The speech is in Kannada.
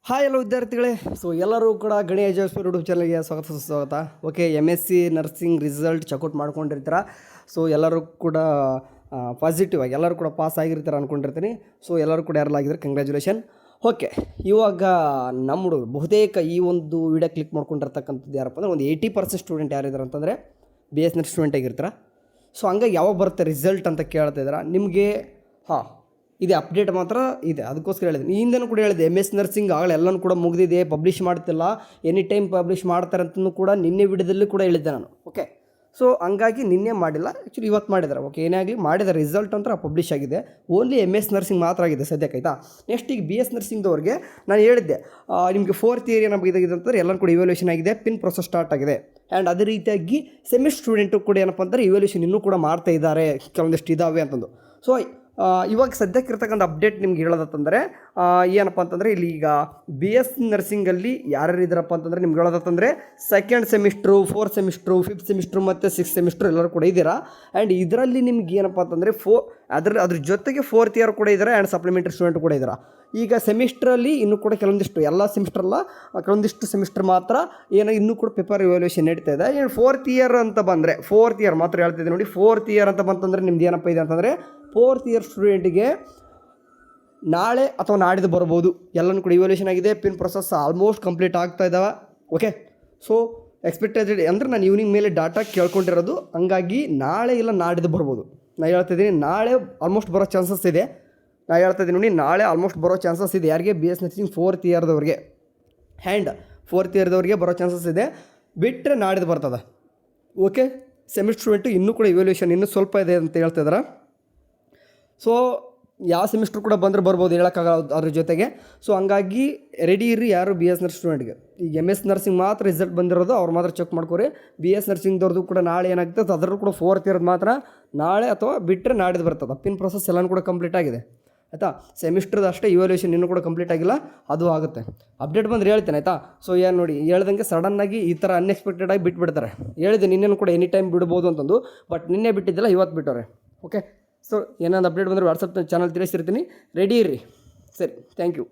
ಹಾಯ್ ಎಲ್ಲ ವಿದ್ಯಾರ್ಥಿಗಳೇ. ಸೊ ಎಲ್ಲರೂ ಕೂಡ ಗಣಿ ಎಜುಕೇಷನ್ ಯೂಟ್ಯೂಬ್ ಚಾನಲ್ಗೆ ಸ್ವಾಗತ. Okay, MSc nursing result check out ಮಾಡ್ಕೊಂಡಿರ್ತೀರ. ಸೊ ಎಲ್ಲರೂ ಕೂಡ ಪಾಸಿಟಿವ್ ಆಗಿ ಎಲ್ಲರೂ ಕೂಡ ಪಾಸ್ ಆಗಿರ್ತಾರೆ ಅಂದ್ಕೊಂಡಿರ್ತೀನಿ. ಸೊ ಎಲ್ಲರೂ ಕೂಡ ಯಾರಲ್ಲಾಗಿದ್ದಾರೆ ಕಂಗ್ರ್ಯಾಚುಲೇಷನ್. ಓಕೆ, ಇವಾಗ ನಮ್ಮ ಹುಡುಗರು ಬಹುತೇಕ ಈ ಒಂದು ವಿಡಿಯೋ ಕ್ಲಿಕ್ ಮಾಡ್ಕೊಂಡಿರ್ತಕ್ಕಂಥದ್ದು ಯಾರಪ್ಪ ಅಂದರೆ ಒಂದು 80% ಸ್ಟೂಡೆಂಟ್ ಯಾರಿದ್ದಾರೆ ಅಂತಂದರೆ BS ನರ್ಸ್ ಸ್ಟೂಡೆಂಟ್ ಆಗಿರ್ತಾರೆ. ಸೊ ಹಂಗಾಗಿ ಯಾವಾಗ ಬರುತ್ತೆ ರಿಸಲ್ಟ್ ಅಂತ ಕೇಳ್ತಾ ಇದ್ದಾರೆ ನಿಮಗೆ. ಇದೆ ಅಪ್ಡೇಟ್ ಮಾತ್ರ ಇದೆ, ಅದಕ್ಕೋಸ್ಕರ ಹೇಳಿದೆ. ಹಿಂದೆನೂ ಕೂಡ ಹೇಳಿದೆ MS ನರ್ಸಿಂಗ್ ಆಗಲೇ ಎಲ್ಲನೂ ಕೂಡ ಮುಗಿದಿದೆ, ಪಬ್ಲಿಷ್ ಮಾಡ್ತಿಲ್ಲ, ಎನಿ ಟೈಮ್ ಪಬ್ಲಿಷ್ ಮಾಡ್ತಾರೆ ಅಂತಲೂ ಕೂಡ ನಿನ್ನೆ ವಿಡಿಯೋದಲ್ಲಿ ಕೂಡ ಹೇಳಿದ್ದೆ ನಾನು. ಓಕೆ, ಸೊ ಹಂಗಾಗಿ ನಿನ್ನೆ ಮಾಡಿಲ್ಲ, ಆ್ಯಕ್ಚುಲಿ ಇವತ್ತು ಮಾಡಿದ್ದಾರೆ. ಓಕೆ, ಏನೇ ಆಗಲಿ ಮಾಡಿದ್ದಾರೆ, ರಿಸಲ್ಟ್ ಅಂತ ಪಬ್ಲಿಷ್ ಆಗಿದೆ. ಓನ್ಲಿ MS ನರ್ಸಿಂಗ್ ಮಾತ್ರ ಆಗಿದೆ ಸದ್ಯಕ್ಕೆ, ಆಯಿತಾ. ನೆಕ್ಸ್ಟ್ ಈಗ BS ನರ್ಸಿಂಗ್ದವ್ರಿಗೆ ನಾನು ಹೇಳಿದ್ದೆ ನಿಮಗೆ 4th ಇಯರ್ ಏನಾಗಿದೆ ಅಂತಂದರೆ ಎಲ್ಲರೂ ಕೂಡ ಇವ್ಯಾಲ್ಯೂಷನ್ ಆಗಿದೆ, ಪಿನ್ ಪ್ರೊಸೆಸ್ ಸ್ಟಾರ್ಟ್ ಆಗಿದೆ. ಆ್ಯಂಡ್ ಅದೇ ರೀತಿಯಾಗಿ ಸೆಮಿಸ್ಟರ್ ಸ್ಟೂಡೆಂಟು ಕೂಡ ಏನಪ್ಪ ಅಂದರೆ ಇವ್ಯಾಲ್ಯೂಷನ್ ಇನ್ನೂ ಕೂಡ ಮಾಡ್ತಾ ಇದ್ದಾರೆ, ಕೆಲವೊಂದಿಷ್ಟು ಇದ್ದಾವೆ ಅಂತಂದು. ಸೊ ಇವಾಗ ಸದ್ಯಕ್ಕೆ ಇರ್ತಕ್ಕಂಥ ಅಪ್ಡೇಟ್ ನಿಮ್ಗೆ ಹೇಳೋದಂತಂದರೆ ಏನಪ್ಪ ಅಂತಂದರೆ ಇಲ್ಲಿ ಈಗ BS ನರ್ಸಿಂಗಲ್ಲಿ ಯಾರ್ಯಾರು ಇದ್ದಾರಪ್ಪ ಅಂತಂದರೆ ನಿಮ್ಗೆ ಹೇಳೋದಂತಂದರೆ 2nd semester, 4th semester, 5th semester ಮತ್ತು 6th ಸೆಮಿಸ್ಟ್ರು ಎಲ್ಲರೂ ಕೂಡ ಇದ್ದೀರಾ. ಆ್ಯಂಡ್ ಇದರಲ್ಲಿ ನಿಮ್ಗೆ ಏನಪ್ಪ ಅಂತಂದರೆ ಅದ್ರ ಜೊತೆಗೆ 4th ಇಯರ್ ಕೂಡ ಇದ್ದಾರೆ ಆ್ಯಂಡ್ ಸಪ್ಲಿಮೆಂಟ್ರಿ ಸ್ಟೂಡೆಂಟ್ ಕೂಡ ಇದ್ದಾರೆ. ಈಗ ಸೆಮಿಸ್ಟ್ರಲ್ಲಿ ಇನ್ನೂ ಕೂಡ ಕೆಲವೊಂದಿಷ್ಟು, ಎಲ್ಲ ಸೆಮಿಸ್ಟ್ರಲ್ಲ ಕೆಲವೊಂದಿಷ್ಟು ಸೆಮಿಸ್ಟರ್ ಮಾತ್ರ ಏನೋ ಇನ್ನೂ ಕೂಡ ಪೇಪರ್ ಇವ್ಯಾಲ್ಯೂಷನ್ ನಡೀತಾ ಇದೆ. ಆ್ಯಂಡ್ 4th ಇಯರ್ ಅಂತ ಬಂದರೆ 4th ಇಯರ್ ಮಾತ್ರ ಹೇಳ್ತಿದ್ದೆ ನೋಡಿ. 4th ಇಯರ್ ಅಂತ ಬಂತಂದರೆ ನಿಮ್ದು ಏನಪ್ಪ ಇದೆ ಅಂತಂದರೆ 4th ಇಯರ್ ಸ್ಟೂಡೆಂಟಿಗೆ ನಾಳೆ ಅಥವಾ ನಾಡಿದ್ದು ಬರ್ಬೋದು. ಎಲ್ಲನೂ ಕೂಡ ಇವ್ಯಾಲ್ಯೂಷನ್ ಆಗಿದೆ, ಪಿನ್ ಪ್ರೊಸೆಸ್ ಆಲ್ಮೋಸ್ಟ್ ಕಂಪ್ಲೀಟ್ ಆಗ್ತಾ ಇದ್ದಾವೆ. ಓಕೆ, ಸೊ ಎಕ್ಸ್ಪೆಕ್ಟೆಡ್ ಅಂದರೆ ನಾನು ಈವ್ನಿಂಗ್ ಮೇಲೆ ಡಾಟಾ ಕೇಳ್ಕೊಂಡಿರೋದು, ಹಂಗಾಗಿ ನಾಳೆ ಇಲ್ಲ ನಾಡಿದ್ದು ಬರ್ಬೋದು. ನಾನು ಹೇಳ್ತಿದ್ದೀನಿ ನಾಳೆ ಆಲ್ಮೋಸ್ಟ್ ಬರೋ ಚಾನ್ಸಸ್ ಇದೆ. ನಾನು ಹೇಳ್ತಾಯಿದ್ದೀನಿ ನೋಡಿ, ನಾಳೆ ಆಲ್ಮೋಸ್ಟ್ ಬರೋ ಚಾನ್ಸಸ್ ಇದೆ. ಯಾರಿಗೆ BS ನರ್ಸಿಂಗ್ 4th ಇಯರ್ದವ್ರಿಗೆ ಆ್ಯಂಡ್ 4th ಇಯರ್ದವ್ರಿಗೆ ಬರೋ ಚಾನ್ಸಸ್ ಇದೆ. ಬಿಟ್ಟರೆ ನಾಡಿದ್ದು ಬರ್ತದೆ. ಓಕೆ, ಸೆಮಿಸ್ಟರ್ ಸ್ಟೂಡೆಂಟು ಇನ್ನೂ ಕೂಡ ಇವ್ಯಾಲ್ಯೂಷನ್ ಇನ್ನೂ ಸ್ವಲ್ಪ ಇದೆ ಅಂತ ಹೇಳ್ತಿದ್ದಾರೆ. ಸೊ ಯಾವ ಸೆಮಿಸ್ಟ್ರ್ ಕೂಡ ಬಂದರೆ ಬರ್ಬೋದು, ಹೇಳೋಕ್ಕಾಗಲ್ಲ ಅದ್ರ ಜೊತೆಗೆ. ಸೊ ಹಂಗಾಗಿ ರೆಡಿ ಇರ್ರಿ ಯಾರು BS ನರ್ಸ್ ಸ್ಟೂಡೆಂಟ್ಗೆ. ಈಗ MS ನರ್ಸಿಂಗ್ ಮಾತ್ರ ರಿಸಲ್ಟ್ ಬಂದಿರೋದು, ಅವ್ರು ಮಾತ್ರ ಚೆಕ್ ಮಾಡ್ಕೊರಿ. BS ನರ್ಸಿಂಗ್ದವ್ರದ್ದು ಕೂಡ ನಾಳೆ ಏನಾಗ್ತದೆ, ಅದರಲ್ಲೂ ಕೂಡ 4th ಇಯರ್ದು ಮಾತ್ರ ನಾಳೆ ಅಥವಾ ಬಿಟ್ಟರೆ ನಾಡಿದ್ದು ಬರ್ತದೆ. ಪಿನ್ ಪ್ರೊಸೆಸ್ ಎಲ್ಲನೂ ಕೂಡ ಕಂಪ್ಲೀಟ್ ಆಗಿದೆ, ಆಯಿತಾ. ಸೆಮಿಸ್ಟ್ರದ್ದು ಅಷ್ಟೇ ಇವ್ಯಾಲ್ಯೂಷನ್ ಇನ್ನೂ ಕೂಡ ಕಂಪ್ಲೀಟ್ ಆಗಿಲ್ಲ, ಅದು ಆಗುತ್ತೆ. ಅಪ್ಡೇಟ್ ಬಂದರೆ ಹೇಳ್ತೇನೆ, ಆಯಿತಾ. ಸೊ ಏನು ನೋಡಿ, ಹೇಳ್ದಂಗೆ ಸಡನ್ನಾಗಿ ಈ ಥರ ಅನ್ಎಕ್ಸ್ಪೆಕ್ಟೆಡ್ ಆಗಿ ಬಿಟ್ಬಿಡ್ತಾರೆ. ಹೇಳಿದೆ ನಿನ್ನೆನೂ ಕೂಡ ಎನಿ ಟೈಮ್ ಬಿಡ್ಬೋದು ಅಂತಂದು, ಬಟ್ ನಿನ್ನೆ ಬಿಟ್ಟಿದ್ದಿಲ್ಲ, ಇವತ್ತು ಬಿಟ್ಟವ್ರೆ. ಓಕೆ, ಸೊ ಏನಾದ್ರು ಅಪ್ಡೇಟ್ ಬಂದರೆ ವಾಟ್ಸಪ್ ಚಾನಲ್ ತಿಳಿಸಿರ್ತೀನಿ, ರೆಡಿ ಇರ್ರಿ. ಸರಿ, ಥ್ಯಾಂಕ್ ಯು.